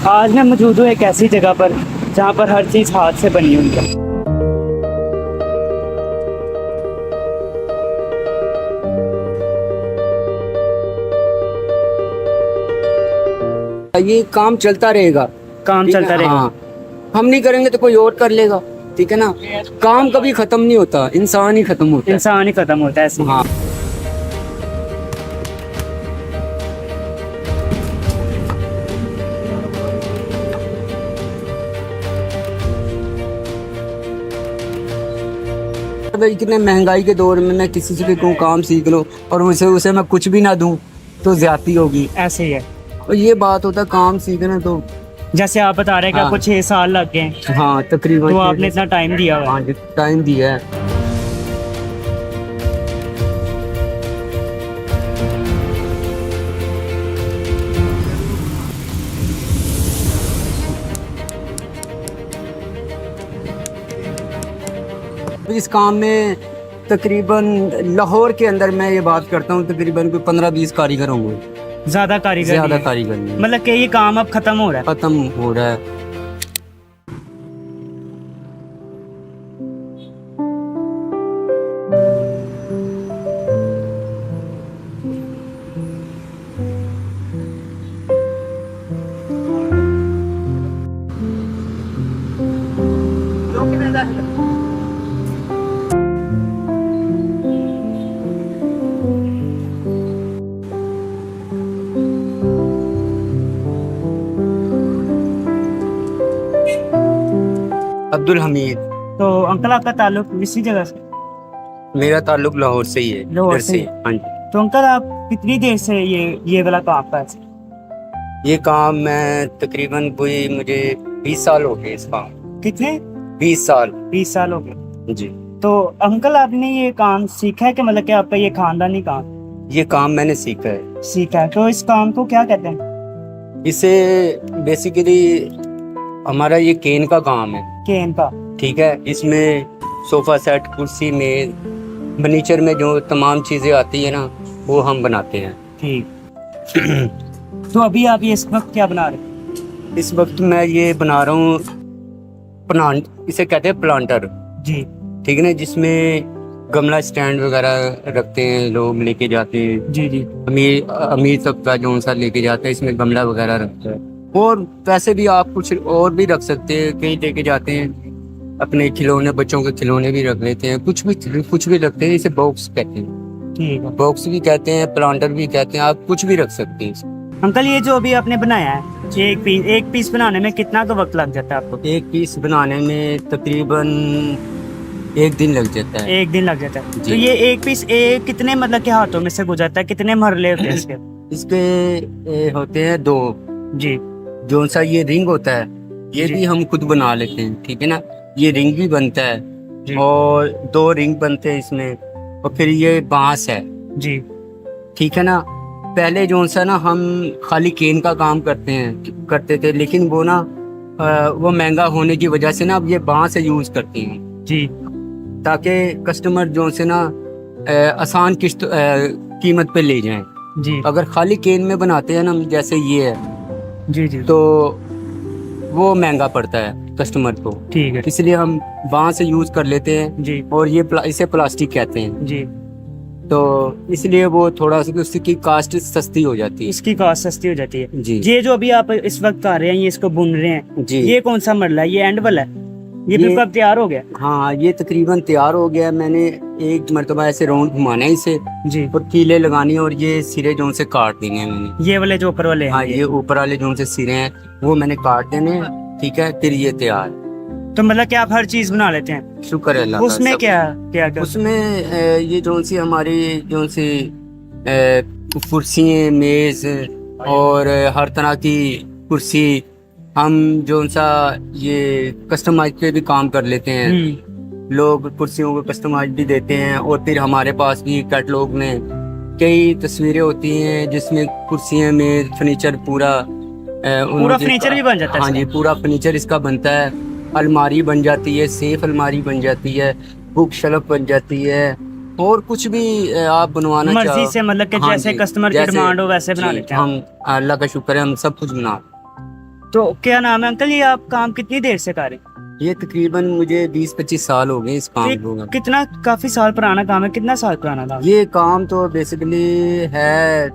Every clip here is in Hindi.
आज मैं मौजूद हूँ एक ऐसी जगह पर जहाँ पर हर चीज़ हाथ से बनी हुई है। ये काम चलता रहेगा। काम ठीक है? चलता रहेगा। हाँ, हम नहीं करेंगे तो कोई और कर लेगा। ठीक है ना, काम कभी खत्म नहीं होता, इंसान ही खत्म होता है। इंसान ही खत्म होता है ऐसे। हाँ, इतने महंगाई के दौर में मैं किसी से भी कहूँ काम सीख लो और उसे उसे मैं कुछ भी ना दूं तो ज्यादती होगी। ऐसे ही है। और ये बात होता है काम सीखना तो। जैसे आप बता रहे हैं कि हाँ। आपको 6 साल लग गए हैं, हाँ, तकरीबन तो आपने इतना टाइम दिया हुआ है। हाँ, टाइम दिया है। इस काम में तकरीबन लाहौर के अंदर मैं ये बात करता हूँ तकरीबन कोई 15-20 कारीगर होंगे। ज्यादा कारीगर ज्यादा नहीं है। कारीगर नहीं, मतलब कि ये काम अब खत्म हो रहा है। खत्म हो रहा है। अब्दुल हमीद। तो अंकल आपका ताल्लुक इसी जगह से? मेरा ताल्लुक लाहौर से ही है, लाहौर इधर से? हाँ जी। तो अंकल आप कितनी देर से ये वाला काम कर रहे हैं? ये काम मैं तकरीबन कोई मुझे 20 साल हो गए इस काम। कितने? 20 साल। 20 साल हो गए। जी। तो अंकल आपने ये काम सीखा है कि मतलब कि आपका ये खानदानी काम ये काम मैंने सीखा है। सीखा है? तो इस काम को क्या कहते हैं? इसे बेसिकली हमारा ये केन का काम है। केन का? ठीक है, इसमें सोफा सेट, कुर्सी, मेज, फर्नीचर में जो तमाम चीजें आती है ना वो हम बनाते हैं। ठीक। तो अभी आप ये इस वक्त क्या बना रहे हैं? इस वक्त मैं ये बना रहा हूँ प्लांट, इसे कहते हैं प्लांटर। जी। ठीक है ना, जिसमें गमला स्टैंड वगैरह रखते हैं, लोग लेके जाते हैं। जी जी। अमीर तबका जो सा लेके जाता है, इसमें गमला वगैरह रखता है। और वैसे भी आप कुछ और भी रख सकते हैं, कहीं लेके जाते हैं अपने खिलौने, बच्चों के खिलौने भी रख लेते हैं, कुछ भी रखते हैं। इसे बॉक्स कहते हैं। ठीक है। बॉक्स भी कहते हैं, प्लांटर भी कहते हैं, आप कुछ भी रख सकते हैं। अंकल ये जो अभी आपने बनाया है, ये एक पीस बनाने में कितना का वक्त लग जाता है आपको? एक पीस बनाने में तकरीबन 1 दिन लग जाता है। 1 दिन लग जाता है। जी। तो ये एक पीस कितने मतलब के हाथों में से गुजरता है? कितने मरले होते हैं इसके? इसके होते हैं 2। जी। जो सा ये रिंग होता है ये जी। भी हम खुद बना लेते हैं। ठीक है ना, ये रिंग भी बनता है जी। और 2 रिंग बनते हैं इसमें। और फिर ये बांस है। जी। ठीक है ना, पहले जो सा ना हम खाली केन का काम करते थे, लेकिन वो ना वो महंगा होने की वजह से ना अब ये बांस यूज करते हैं। जी। ताकि कस्टमर जो से ना आसान किस्त कीमत पे ले जाएं। जी। अगर खाली केन में बनाते हैं ना, जैसे ये है, जी। जी। तो वो महंगा पड़ता है कस्टमर को। ठीक है। इसलिए हम बांस से यूज कर लेते हैं। जी। और ये इसे प्लास्टिक कहते हैं। जी। तो इसलिए वो थोड़ा सा उसकी कास्ट सस्ती हो जाती है। इसकी कॉस्ट सस्ती हो जाती है। जी। ये जो अभी आप इस वक्त कर रहे हैं, ये इसको बुन रहे हैं, जी। ये कौन सा मरला है? ये एंड वाला है? ये बिल्कुल अब तैयार हो गया? हाँ, ये तकरीबन तैयार हो गया। मैंने एक मरतबा ऐसे राउंड घुमाना है इसे जी। और कीले लगानी है और ये सिरे जो से काट देंगे हैं मैंने। ये वाले जो ऊपर वाले हैं? हाँ, ये ऊपर वाले जो से सिरे हैं वो मैंने काट देने हैं। ठीक है, फिर ये तैयार। तो मतलब कि आप हर चीज बना लेते हैं? शुक्र है अल्लाह का। उसमें सब क्या क्या उसमें ये जो सी हमारी जो सी कुर्सी, मेज और हर तरह की कुर्सी हम जो सा ये कस्टमाइज पे भी काम कर लेते हैं। लोग कुर्सियों को कस्टमाइज भी देते हैं और फिर हमारे पास भी कैटलॉग में कई तस्वीरें होती हैं जिसमें कुर्सियां, मेज, फर्नीचर पूरा फर्नीचर भी बन जाता है? हाँ जी, पूरा फर्नीचर इसका बनता है। अलमारी बन जाती है, सेफ अलमारी बन जाती है, बुक शेल्फ बन जाती है, और कुछ भी आप बनवाना मर्जी से, मतलब कि हाँ जैसे जी, कस्टमर की डिमांड हो वैसे बना जी, लेते हैं? हम अल्लाह का शुक्र है हम सब कुछ बना। तो क्या नाम है अंकल, ये आप काम कितनी देर से कर रहे हैं? ये तकरीबन मुझे 20-25 साल हो गए इस काम ये को। कितना, काफी साल पुराना काम है, कितना साल पुराना काम? ये काम तो बेसिकली है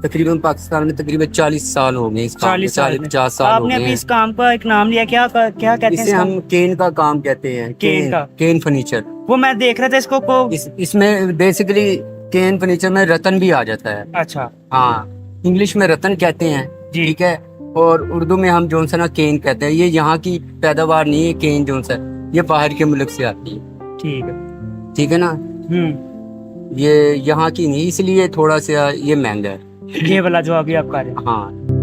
तकरीबन पाकिस्तान में तकरीबन 40 साल हो गए इस काम 40 साल में। 50 साल हो आपने गए अभी हैं। इस काम का एक नाम लिया, क्या क्या कहते हैं इसे इसका? हम केन का काम कहते हैं। केन का? केन फर्नीचर। वो मैं देख रहा था इसको को। इसमें बेसिकली केन फर्नीचर में रतन भी आ जाता है। अच्छा हाँ, इंग्लिश में रतन कहते हैं, जी। ठीक है, और उर्दू में हम जोन सा ना केन कहते हैं। ये यहाँ की पैदावार नहीं है केन जोन सा, ये बाहर के मुल्क से आती है। ठीक है। ठीक है ना, ये यहाँ की नहीं, इसलिए थोड़ा सा ये महंगा है। ये वाला जो अभी आप कर रहे हैं। हाँ।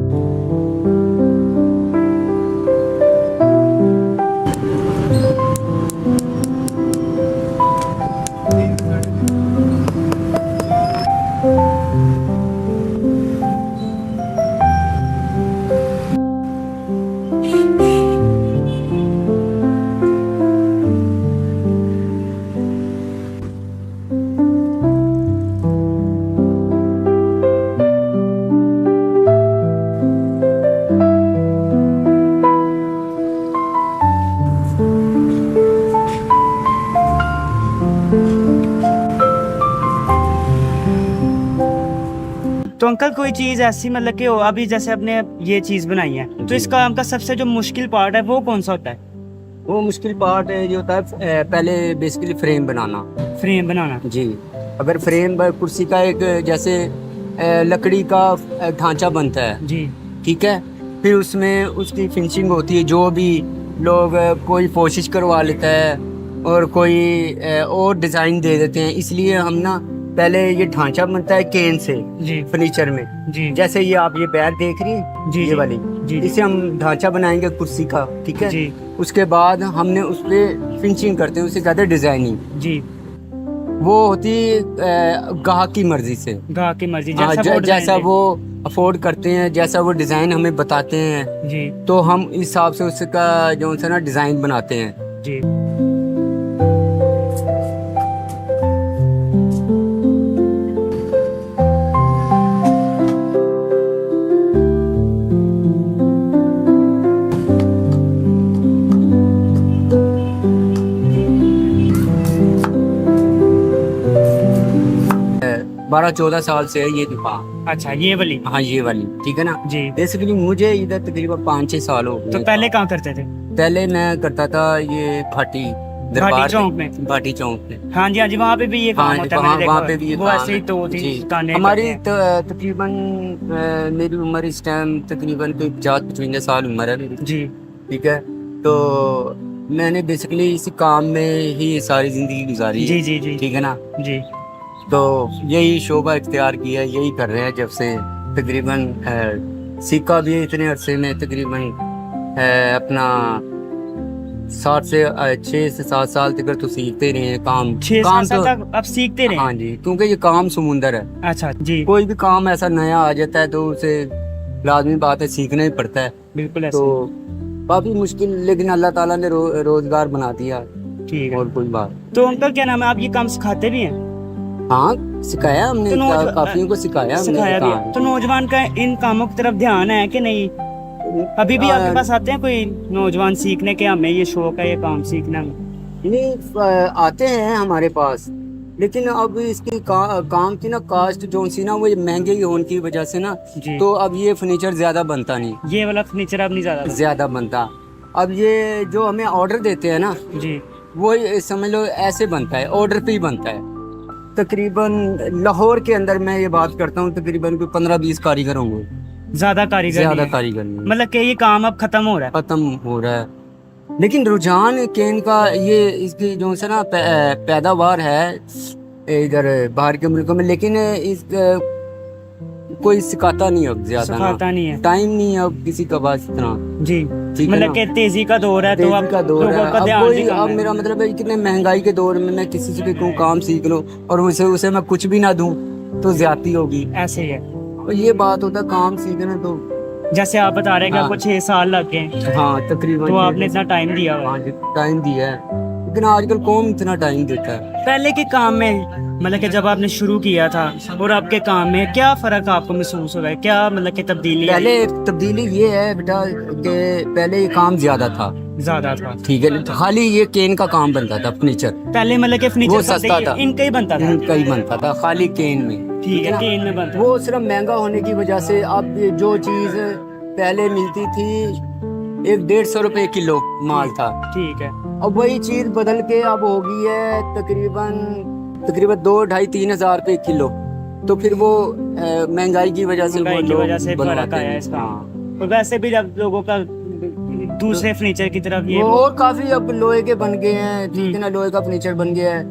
तो अंकल कोई चीज ऐसी मतलब कि हो, अभी जैसे आपने ये चीज बनाई है, तो इस काम का सबसे जो मुश्किल पार्ट है वो कौन सा होता है? वो मुश्किल पार्ट है जो होता है पहले बेसिकली फ्रेम बनाना। फ्रेम बनाना। जी, अगर फ्रेम कुर्सी का एक जैसे लकड़ी का ढांचा बनता है, जी ठीक है, फिर उसमें उसकी फिनिशिंग होती है। जो भी लोग कोई कोशिश करवा लेता है और कोई और डिज़ाइन दे देते हैं, इसलिए हम ना पहले ये ढांचा बनता है केन से जी फर्नीचर में। जी जैसे ये आप ये पैर देख रही हैं, जी ये जी, वाली, जी इसे हम ढांचा बनाएंगे कुर्सी का, ठीक है। जी उसके बाद हमने उस पर फिनिशिंग करते हैं, उसे कहते हैं डिजाइनिंग। जी। वो होती गाहक की मर्जी से, गाह की मर्जी, हाँ, जैसा वो जैसा डिजाइन वो अफोर्ड करते हैं, जैसा वो डिजाइन हमें बताते हैं, दे। जी तो हम इस हिसाब से उसका जो सा ना डिजाइन बनाते हैं। जी। अ, 12-14 साल से है ये दुकान। अच्छा, ये वाली। हाँ, ये वाली, ठीक है ना। जी। बेसिकली मुझे इधर तकरीबन 5-6 साल हो तो गए। पहले कहाँ करते थे? पहले मैं करता था ये भाटी दरबार चौक में। भाटी चौक में। हाँ जी हाँ जी, वहाँ पे भी ये काम हाँ, होता है, मैंने वहाँ देखा पे है। भी ये वो काम ऐसे ही है। तो जी। दुकानें हमारी करते हैं। तकरीबन मेरी उम्र इस टाइम तकरीबन कोई 50-55 साल उम्र है मेरी, जी ठीक है। तो मैंने बेसिकली इसी काम में ही सारी जिंदगी गुजारी है, जी जी जी ठीक है ना। जी। तो यही शोभा इख्तियार किया, यही कर रहे हैं जब से तकरीबन सीखा भी है इतने अरसे में, तकरीबन अपना 6 से 7 साल तक तो सीखते रहे हैं काम। 6-7 साल तो तक आप सीखते रहे? हाँ जी, क्योंकि ये काम समुंदर है। अच्छा जी, कोई भी काम ऐसा नया आ जाता है तो उसे लाजमी बात है सीखना ही पड़ता है। बिल्कुल ऐसे। तो काफी मुश्किल, लेकिन अल्लाह ताला ने रोजगार बना दिया, ठीक है। और कोई बात। तो अंकल क्या नाम है, आप ये काम सिखाते भी हैं? हाँ, सिखाया हमने, तो काफियों को सिखाया हमने सिखाया भी है। काम। तो नौजवान का इन कामों की तरफ ध्यान है कि नहीं? अभी भी आपके पास आते हैं कोई नौजवान सीखने के, हमें ये शौक है ये काम सीखना में? नहीं, आते हैं हमारे पास, लेकिन अब इसकी काम की ना कास्ट जो सी ना वो महंगे होने की वजह से ना, जी। तो अब ये फर्नीचर ज्यादा बनता नहीं, ये वाला फर्नीचर अब नहीं ज्यादा बनता। अब ये जो हमें ऑर्डर देते हैं ना, जी वो समझ लो ऐसे बनता है, ऑर्डर पे ही बनता है। तकरीबन लाहौर के अंदर मैं ये बात करता हूँ, तकरीबन कोई 15-20 कारीगर होंगे, ज्यादा कारीगर ज्यादा नहीं है। कारीगर नहीं, मतलब कि ये काम अब खत्म हो रहा है? खत्म हो रहा है। लेकिन रुझान केन का ये इसकी जो से ना पैदावार है इधर बाहर के मुल्कों में, लेकिन इस कोई सिखाता नहीं अब ज्यादा, सिखाता नहीं है। टाइम नहीं है अब किसी का पास इतना। जी, ठीक है मतलब ना? कि तेजी का दौर है, तो तेजी अब का दौर लोगों है। का अब ध्यान कोई, भी कम अब है। मेरा मतलब है कितने महंगाई के दौर में मैं किसी से भी कहूँ काम सीख लो और उसे मैं कुछ भी ना दूं तो ज्यादती होगी। ऐसे ही है। और ये बात होता है काम सीखना तो, जैसे आप बता रहे हैं कि हाँ। आपको 6 साल लग गए, हाँ तकरीबन, तो आपने इतना टाइम दिया हुआ है। टाइम दिया है, लेकिन आजकल कौन इतना टाइम देता है। पहले के काम में मतलब कि जब आपने शुरू किया था और आपके काम में क्या फर्क आपको महसूस हो रहा है, क्या मतलब कि तब्दीली पहले तब्दीली ये है बेटा कि पहले ये काम ज्यादा था, ज्यादा था? ठीक है, खाली ये केन का काम बनता था, फर्नीचर। पहले मतलब कि वो फर्नीचर सस्ता था, इनका ही बनता था। इनका ही बनता था खाली केन में, ठीक है, ना? केन में बनता। वो सिर्फ महंगा होने की वजह से अब ये जो चीज पहले मिलती थी 150 रुपए किलो माल था, ठीक है। अब वही चीज बदल के अब हो गई है तकरीबन 2-2.5-3 हजार रुपए किलो। तो फिर वो महंगाई की वजह से महंगाई वो की लोग वजह से फर्क बनवाते आया हैं। इसका। हाँ। और वैसे भी जब लोगों का दूसरे फर्नीचर की तरफ ये वो और काफी अब लोहे के बन गए हैं, ठीक है ना, लोहे का फर्नीचर बन गया है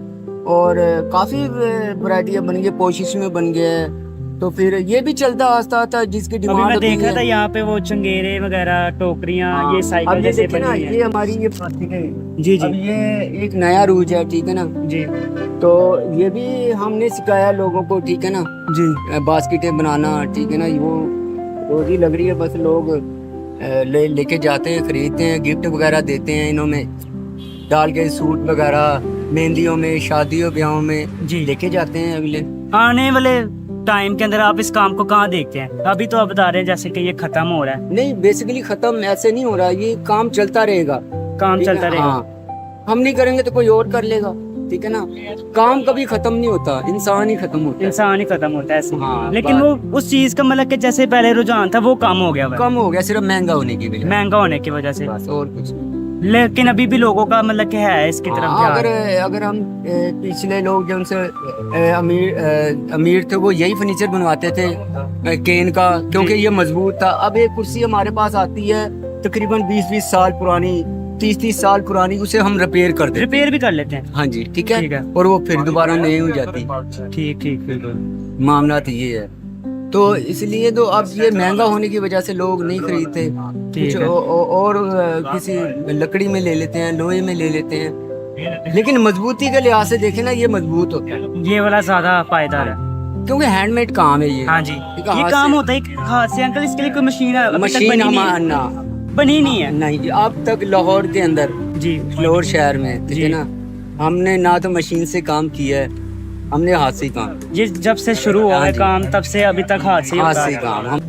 और काफी वैरायटी बन गई, पोशिश में बन गया है। तो फिर ये भी चलता आस्ता आस्ता जिसकी अभी डिमांड मैं होती देख रहा था है। यहाँ पे वो चंगेरे वगैरह, टोकरियाँ, हाँ, ये अब साइकिल ये जैसे देखिए ना, बनी हुई ये है। हमारी ये प्लास्टिक है जी जी अब ये एक नया रूज है, ठीक है ना। जी तो ये भी हमने सिखाया लोगों को, ठीक है ना, जी। बास्केटें बनाना, ठीक है ना। वो रोजी लग रही है, बस लोग लेके जाते हैं, खरीदते हैं, गिफ्ट वगैरह देते हैं, इन्हों में डाल के सूट वगैरह, मेहंदियों में, शादियों ब्याहों में जी। लेके जाते हैं अगले। आने वाले टाइम के अंदर आप इस काम को कहाँ देखते हैं? अभी तो आप बता रहे हैं जैसे कि ये खत्म हो रहा है। नहीं, बेसिकली खत्म ऐसे नहीं हो रहा, ये काम चलता रहेगा, काम ठीक है? चलता रहेगा। हाँ, हम नहीं करेंगे तो कोई और कर लेगा, ठीक है ना। काम कभी खत्म नहीं होता, इंसान ही खत्म होता है। इंसान ही खत्म होता है ऐसे। हाँ, लेकिन वो उस चीज का मतलब कि जैसे पहले रुझान था वो कम हो गया, कम हो गया सिर्फ महंगा होने की वजह महंगा होने की वजह से। से, बस और कुछ नहीं। लेकिन अभी भी लोगों का मतलब कि है इसकी तरफ हाँ, ध्यान। अगर हम पिछले लोग जो उनसे अमीर थे वो यही फर्नीचर बनवाते थे केन का, क्योंकि ये मजबूत था। अब एक कुर्सी हमारे पास आती है तकरीबन 20-20 साल पुरानी, 30-30 साल पुरानी, उसे हम रिपेयर कर देते हैं। रिपेयर भी कर लेते हैं। हाँ जी, ठीक ठीक है, है। और वो फिर दोबारा नई हो जाती। ठीक ठीक बिल्कुल। मामला तो ये है, तो इसलिए तो अब ये महंगा होने की वजह से लोग नहीं खरीदते, ठीक कुछ है। और किसी लकड़ी में ले लेते हैं, लोहे में ले लेते हैं। लेकिन मजबूती के लिहाज से देखें ना, ये मजबूत होता है, ये वाला ज्यादा पायदार है। क्योंकि हैंडमेड काम है ये। हाँ जी, ठीक है, ये हाथ काम से- होता है हाथ से। अंकल इसके लिए कोई मशीन अभी तक मशीन बनी नहीं है? ना बनी नहीं है। नहीं जी, अब तक लाहौर के अंदर, जी लाहौर शहर में, ठीक जी। है ना, हमने ना तो मशीन से काम किया है, हमने हाथ से ही काम, ये जब से शुरू हुआ हाँ है जी। काम तब से अभी तक हाथ से ही हाथ होता से ही है। काम हम